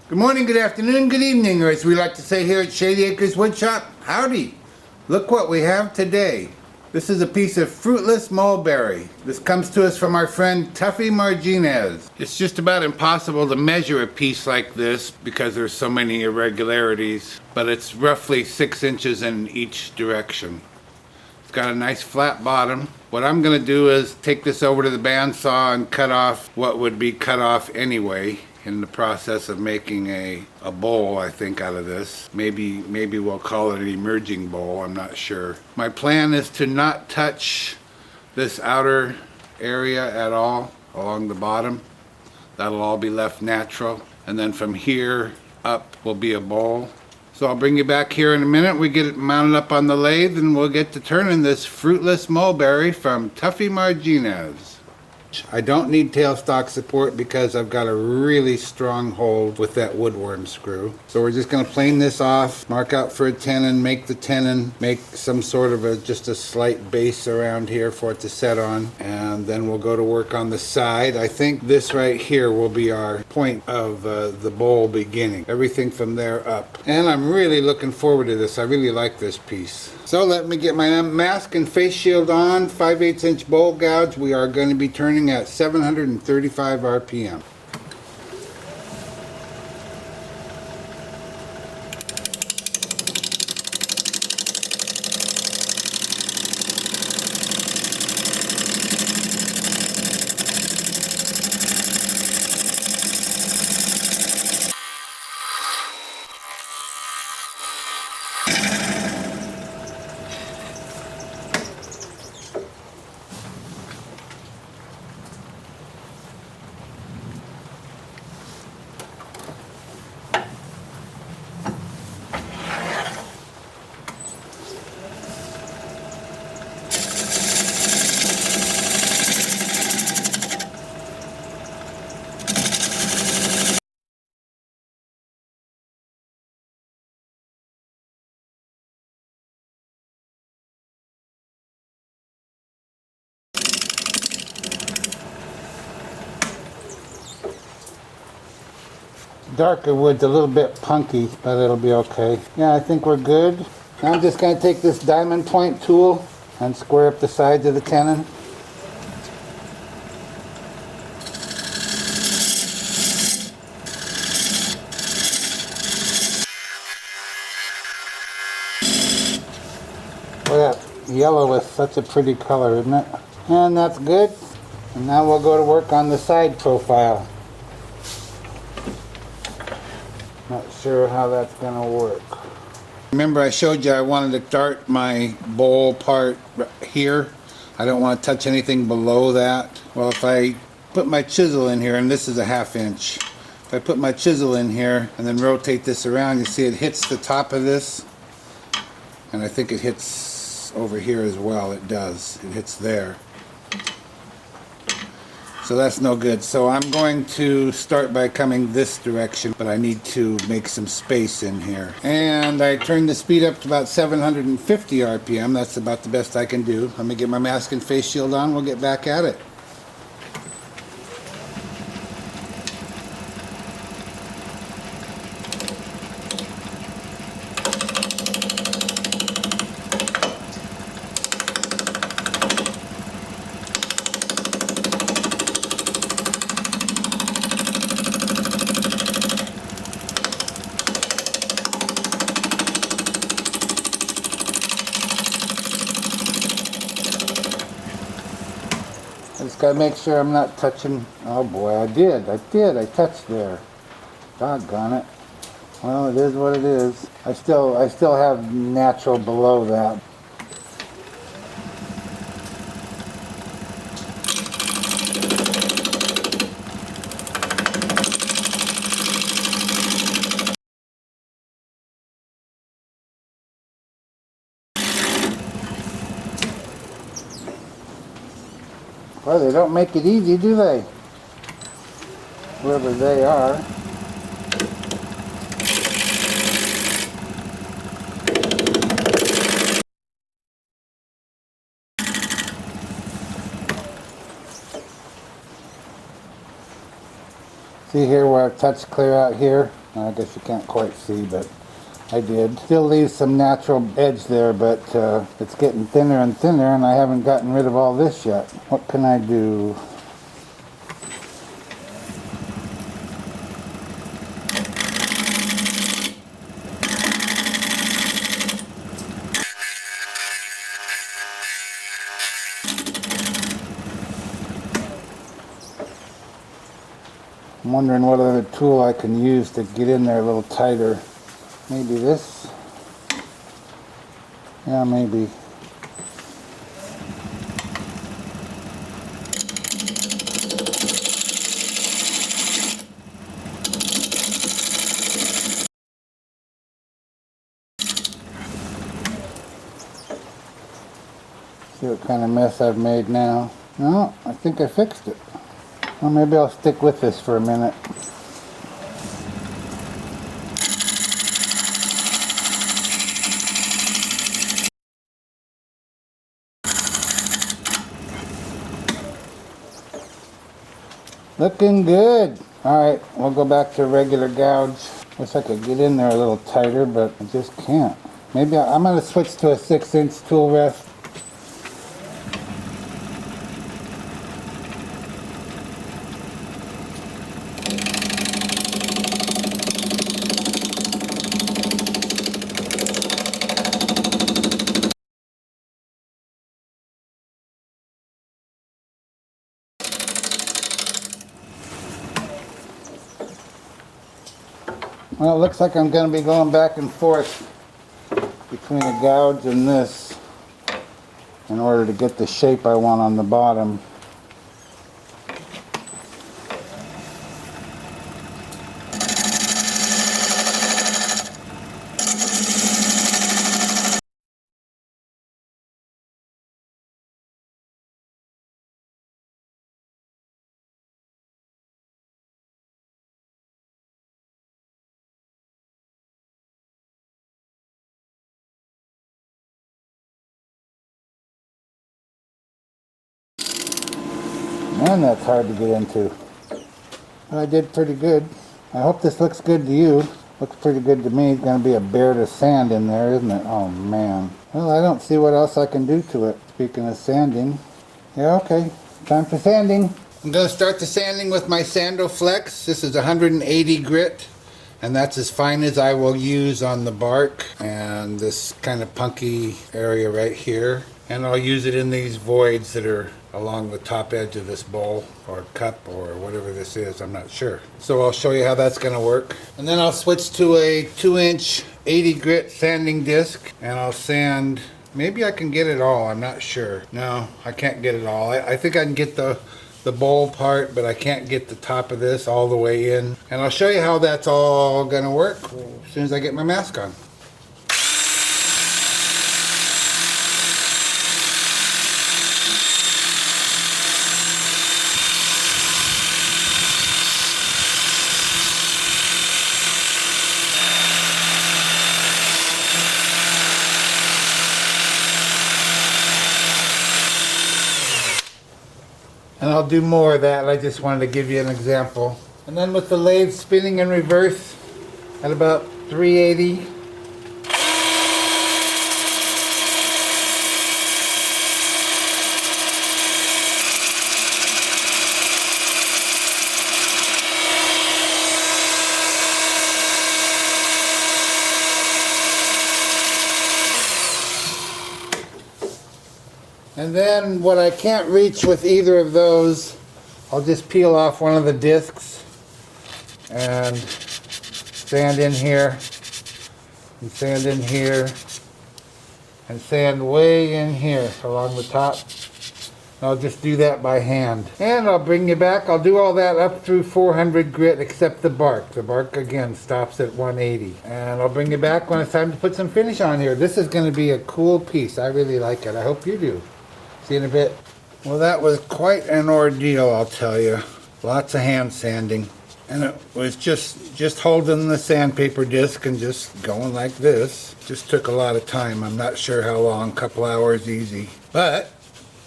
Good morning, good afternoon, good evening, or as we like to say here at Shady Acres Woodshop, howdy. Look what we have today. This is a piece of fruitless mulberry. This comes to us from our friend Tuffy Marginez. It's just about impossible to measure a piece like this because there's so many irregularities, but it's roughly 6 inches in each direction. It's got a nice flat bottom. What I'm going to do is take this over to the bandsaw and cut off what would be cut off anyway in the process of making a bowl, I think, out of this. Maybe we'll call it an emerging bowl, I'm not sure. My plan is to not touch this outer area at all along the bottom. That'll all be left natural. And then from here up will be a bowl. So I'll bring you back here in a minute. We get it mounted up on the lathe and we'll get to turning this fruitless mulberry from Tuffy Marginez. I don't need tailstock support because I've got a really strong hold with that woodworm screw. So we're just going to plane this off, mark out for a tenon, make the tenon, make some sort of just a slight base around here for it to set on, and then we'll go to work on the side. I think this right here will be our point of the bowl beginning. Everything from there up. And I'm really looking forward to this. I really like this piece. So let me get my mask and face shield on. 5/8 inch bowl gouge. We are going to be turning at 735 RPM. Darker wood's a little bit punky, but it'll be okay. Yeah, I think we're good. Now I'm just going to take this diamond point tool and square up the sides of the tenon. Well, that yellow is such a pretty color, isn't it? And that's good. And now we'll go to work on the side profile. Not sure how that's going to work. Remember I showed you I wanted to start my bowl part here. I don't want to touch anything below that. Well, if I put my chisel in here, and this is a 1/2 inch. If I put my chisel in here and then rotate this around, you see it hits the top of this. And I think it hits over here as well. It does. It hits there. So that's no good. So I'm going to start by coming this direction, but I need to make some space in here. And I turned the speed up to about 750 RPM. That's about the best I can do. Let me get my mask and face shield on. We'll get back at it. I just gotta make sure I'm not touching. Oh boy, I did. I touched there. Doggone it. Well, it is what it is. I still have natural below that. Well, they don't make it easy, do they? Whoever they are. See here where I've touched clear out here? I guess you can't quite see, but I did. Still leaves some natural edge there, but it's getting thinner and thinner, and I haven't gotten rid of all this yet. What can I do? I'm wondering what other tool I can use to get in there a little tighter. Maybe this? Yeah, maybe. See what kind of mess I've made now. No, I think I fixed it. Well, maybe I'll stick with this for a minute. Looking good. Alright, we'll go back to regular gouge. Wish I could get in there a little tighter, but I just can't. Maybe I'm going to switch to a 6-inch tool rest. Well, it looks like I'm going to be going back and forth between a gouge and this in order to get the shape I want on the bottom. Man, that's hard to get into. But I did pretty good. I hope this looks good to you. Looks pretty good to me. It's going to be a bear to sand in there, isn't it? Oh, man. Well, I don't see what else I can do to it. Speaking of sanding. Yeah, okay. Time for sanding. I'm going to start the sanding with my Sando Flex. This is 180 grit. And that's as fine as I will use on the bark. And this kind of punky area right here. And I'll use it in these voids that are along the top edge of this bowl or cup or whatever this is, I'm not sure. So I'll show you how that's going to work. And then I'll switch to a 2-inch 80 grit sanding disc and I'll sand, maybe I can get it all, I'm not sure. No, I can't get it all. I think I can get the bowl part, but I can't get the top of this all the way in. And I'll show you how that's all going to work as soon as I get my mask on. And I'll do more of that. I just wanted to give you an example. And then with the lathe spinning in reverse at about 380. And then what I can't reach with either of those, I'll just peel off one of the discs and sand in here, and sand in here, and sand way in here along the top. And I'll just do that by hand. And I'll bring you back. I'll do all that up through 400 grit except the bark. The bark again stops at 180. And I'll bring you back when it's time to put some finish on here. This is going to be a cool piece. I really like it. I hope you do. See you in a bit. Well, that was quite an ordeal, I'll tell you. Lots of hand sanding. And it was just holding the sandpaper disc and just going like this. Just took a lot of time. I'm not sure how long, couple hours easy. But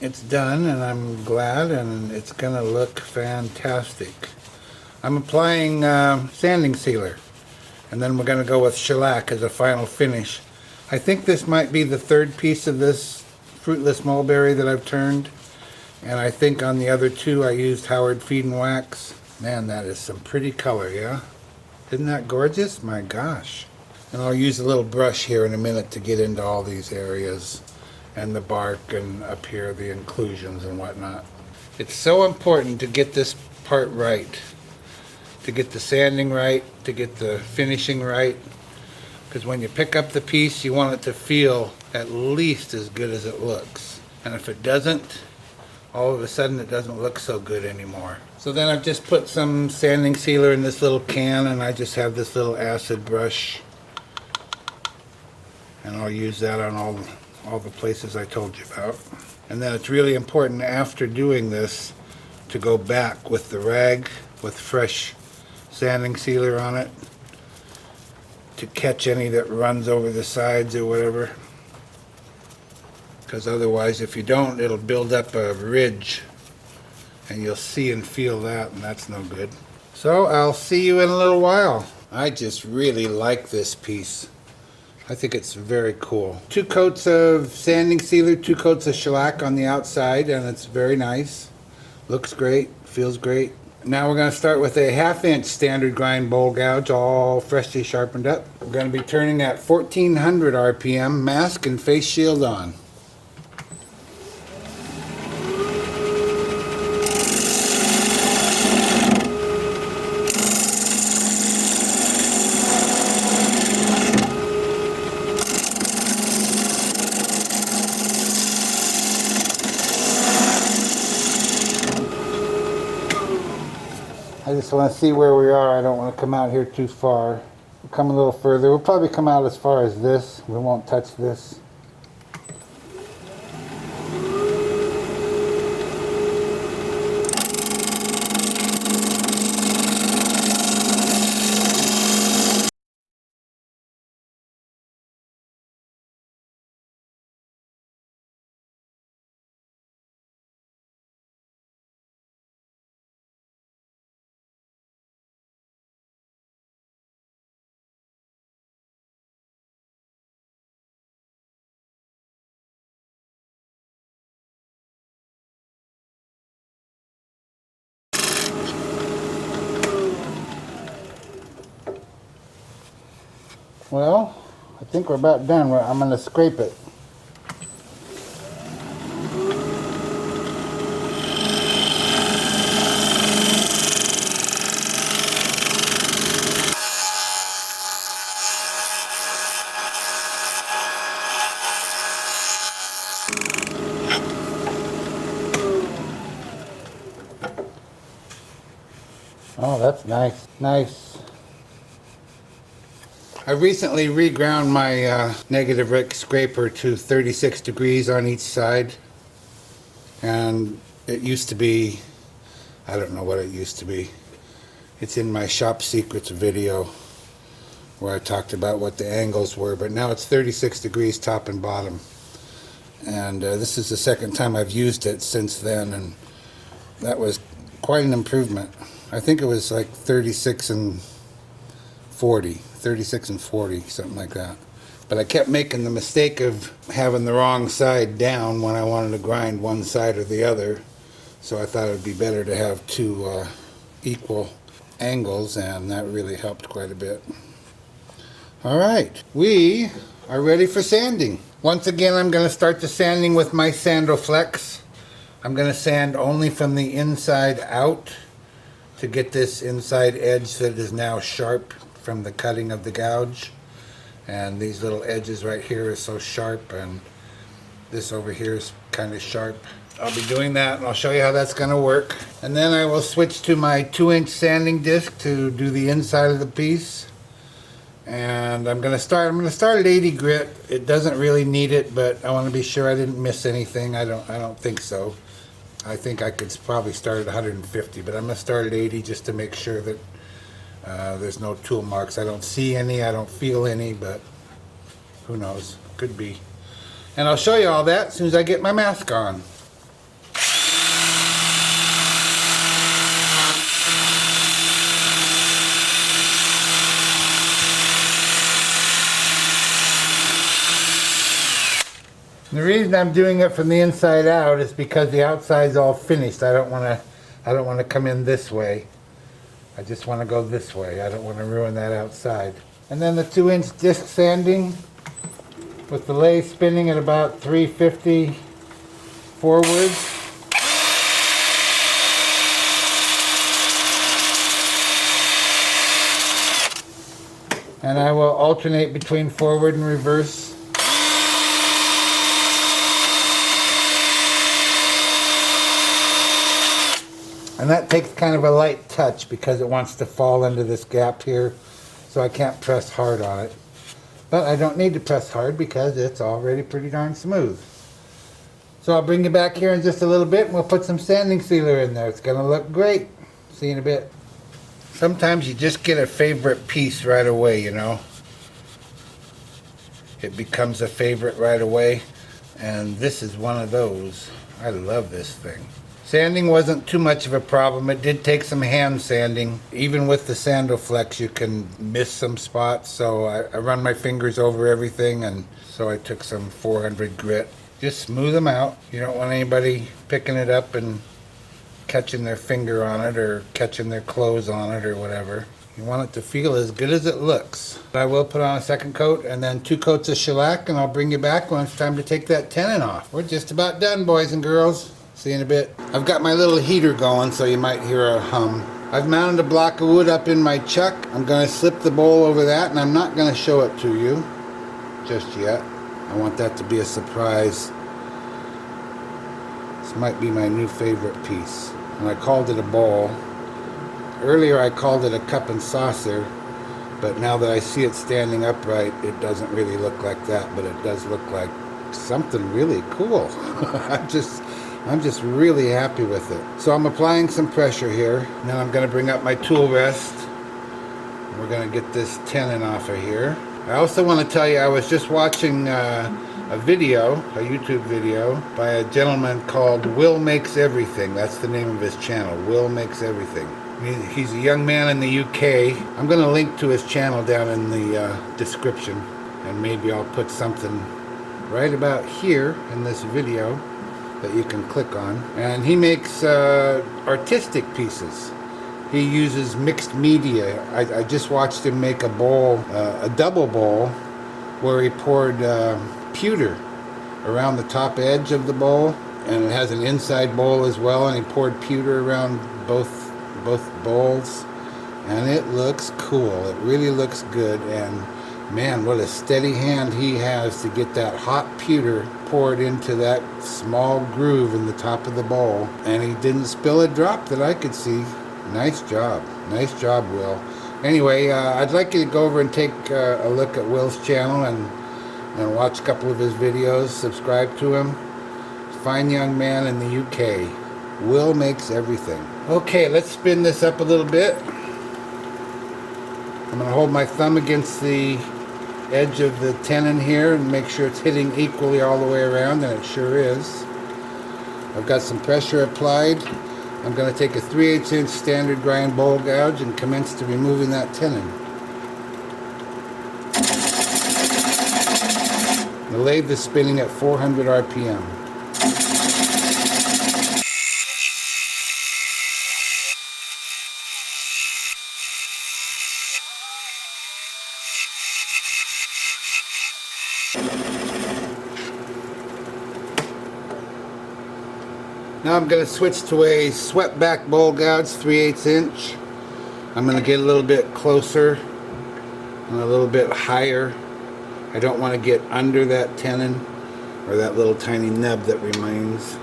it's done and I'm glad and it's gonna look fantastic. I'm applying sanding sealer. And then we're going to go with shellac as a final finish. I think this might be the third piece of this fruitless mulberry that I've turned. And I think on the other two I used Howard Feed and Wax. Man, that is some pretty color, yeah? Isn't that gorgeous? My gosh. And I'll use a little brush here in a minute to get into all these areas. And the bark and up here the inclusions and whatnot. It's so important to get this part right. To get the sanding right, to get the finishing right. Because when you pick up the piece, you want it to feel at least as good as it looks. And if it doesn't, all of a sudden it doesn't look so good anymore. So then I've just put some sanding sealer in this little can, and I just have this little acid brush. And I'll use that on all the places I told you about. And then it's really important after doing this to go back with the rag with fresh sanding sealer on it to catch any that runs over the sides or whatever, because otherwise if you don't, it'll build up a ridge and you'll see and feel that, and that's no good. So I'll see you in a little while. I just really like this piece. I think it's very cool. 2 coats of sanding sealer, 2 coats of shellac on the outside, and it's very nice. Looks great, feels great. Now we're going to start with a 1/2 inch standard grind bowl gouge, all freshly sharpened up. We're going to be turning at 1400 RPM, mask and face shield on. I just want to see where we are. I don't want to come out here too far. We'll come a little further. We'll probably come out as far as this. We won't touch this. Well, I think we're about done. I'm going to scrape it. Oh, that's nice. Nice. I recently reground my negative Rick scraper to 36 degrees on each side, and it used to be, I don't know what it used to be. It's in my Shop Secrets video where I talked about what the angles were, but now it's 36 degrees top and bottom. And this is the second time I've used it since then, and that was quite an improvement. I think it was like 36 and 40, something like that. But I kept making the mistake of having the wrong side down when I wanted to grind one side or the other. So I thought it would be better to have 2 equal angles, and that really helped quite a bit. All right, we are ready for sanding. Once again, I'm going to start the sanding with my Sandoflex. I'm going to sand only from the inside out to get this inside edge that is now sharp from the cutting of the gouge. And these little edges right here are so sharp, and this over here is kind of sharp. I'll be doing that, and I'll show you how that's going to work. And then I will switch to my 2-inch sanding disc to do the inside of the piece. And I'm going to start at 80 grit. It doesn't really need it, but I want to be sure I didn't miss anything. I don't think so. I think I could probably start at 150, but I'm going to start at 80 just to make sure that there's no tool marks. I don't see any, I don't feel any, but who knows, could be. And I'll show you all that as soon as I get my mask on. The reason I'm doing it from the inside out is because the outside's all finished. I don't want to come in this way. I just want to go this way. I don't want to ruin that outside. And then the 2-inch disc sanding with the lathe spinning at about 350 forward. And I will alternate between forward and reverse. And that takes kind of a light touch because it wants to fall into this gap here, so I can't press hard on it. But I don't need to press hard because it's already pretty darn smooth. So I'll bring you back here in just a little bit and we'll put some sanding sealer in there. It's going to look great. See you in a bit. Sometimes you just get a favorite piece right away, you know. It becomes a favorite right away, and this is one of those. I love this thing. Sanding wasn't too much of a problem. It did take some hand sanding. Even with the Sandoflex, you can miss some spots, so I run my fingers over everything, and so I took some 400 grit. Just smooth them out. You don't want anybody picking it up and catching their finger on it or catching their clothes on it or whatever. You want it to feel as good as it looks. I will put on a second coat and then 2 coats of shellac, and I'll bring you back when it's time to take that tenon off. We're just about done, boys and girls. See you in a bit. I've got my little heater going, so you might hear a hum. I've mounted a block of wood up in my chuck. I'm going to slip the bowl over that, and I'm not going to show it to you just yet. I want that to be a surprise. This might be my new favorite piece. And I called it a bowl. Earlier I called it a cup and saucer, but now that I see it standing upright, it doesn't really look like that, but it does look like something really cool. I'm just really happy with it. So I'm applying some pressure here. Now I'm going to bring up my tool rest. We're going to get this tenon off of here. I also want to tell you I was just watching a video, a YouTube video, by a gentleman called Will Makes Everything. That's the name of his channel, Will Makes Everything. He's a young man in the UK. I'm going to link to his channel down in the description, and maybe I'll put something right about here in this video that you can click on. And he makes artistic pieces. He uses mixed media. I just watched him make a bowl, a double bowl, where he poured pewter around the top edge of the bowl, and it has an inside bowl as well, and he poured pewter around both bowls, and it looks cool. It really looks good, and man, what a steady hand he has to get that hot pewter poured into that small groove in the top of the bowl, and he didn't spill a drop that I could see. Nice job, Will. Anyway, I'd like you to go over and take a look at Will's channel and watch a couple of his videos. Subscribe to him. Fine young man in the UK. Will Makes Everything. Okay, let's spin this up a little bit. I'm going to hold my thumb against the edge of the tenon here and make sure it's hitting equally all the way around, and it sure is. I've got some pressure applied. I'm going to take a 3/8 inch standard grind bowl gouge and commence to removing that tenon. The lathe is spinning at 400 RPM. Now I'm going to switch to a swept back bowl gouge, 3/8 inch. I'm going to get a little bit closer and a little bit higher. I don't want to get under that tenon or that little tiny nub that remains,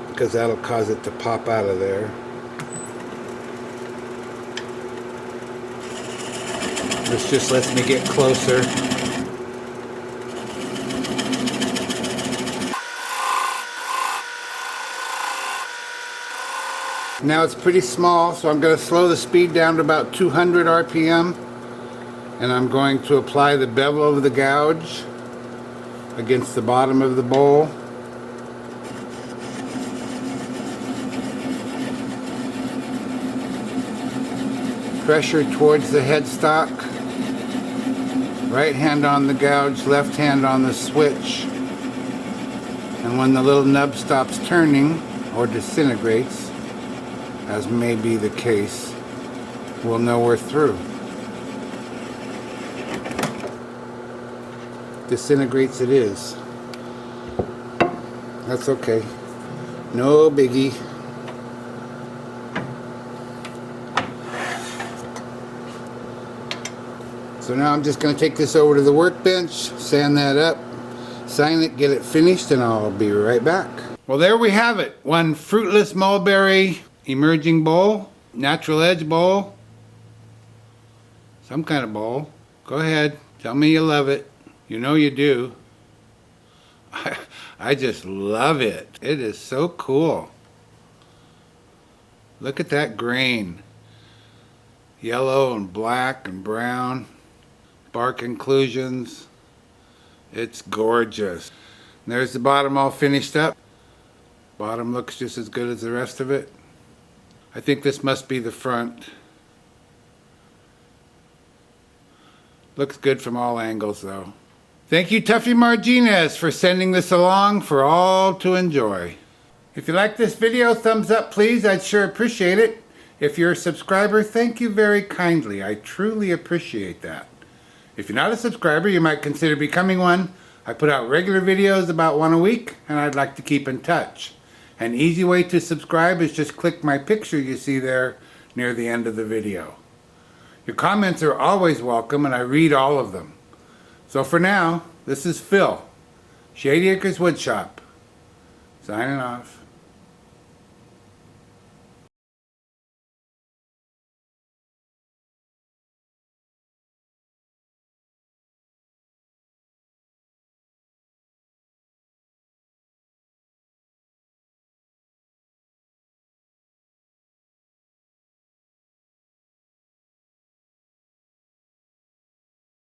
because that'll cause it to pop out of there. This just lets me get closer. Now it's pretty small, so I'm going to slow the speed down to about 200 RPM, and I'm going to apply the bevel of the gouge against the bottom of the bowl. Pressure towards the headstock. Right hand on the gouge, left hand on the switch. And when the little nub stops turning or disintegrates, as may be the case, we'll know we're through. Disintegrates it is. That's okay. No biggie. So now I'm just going to take this over to the workbench, sand that up, sign it, get it finished, and I'll be right back. Well, there we have it. One fruitless mulberry emerging bowl, natural edge bowl, some kind of bowl. Go ahead, tell me you love it. You know you do. I just love it. It is so cool. Look at that grain. Yellow and black and brown. Bark inclusions. It's gorgeous. And there's the bottom all finished up. Bottom looks just as good as the rest of it. I think this must be the front. Looks good from all angles though. Thank you, Tuffy Marginez, for sending this along for all to enjoy. If you like this video, thumbs up please, I'd sure appreciate it. If you're a subscriber, thank you very kindly. I truly appreciate that. If you're not a subscriber, you might consider becoming one. I put out regular videos about one a week, and I'd like to keep in touch. An easy way to subscribe is just click my picture you see there near the end of the video. Your comments are always welcome, and I read all of them. So for now, this is Phil, Shady Acres Woodshop, signing off.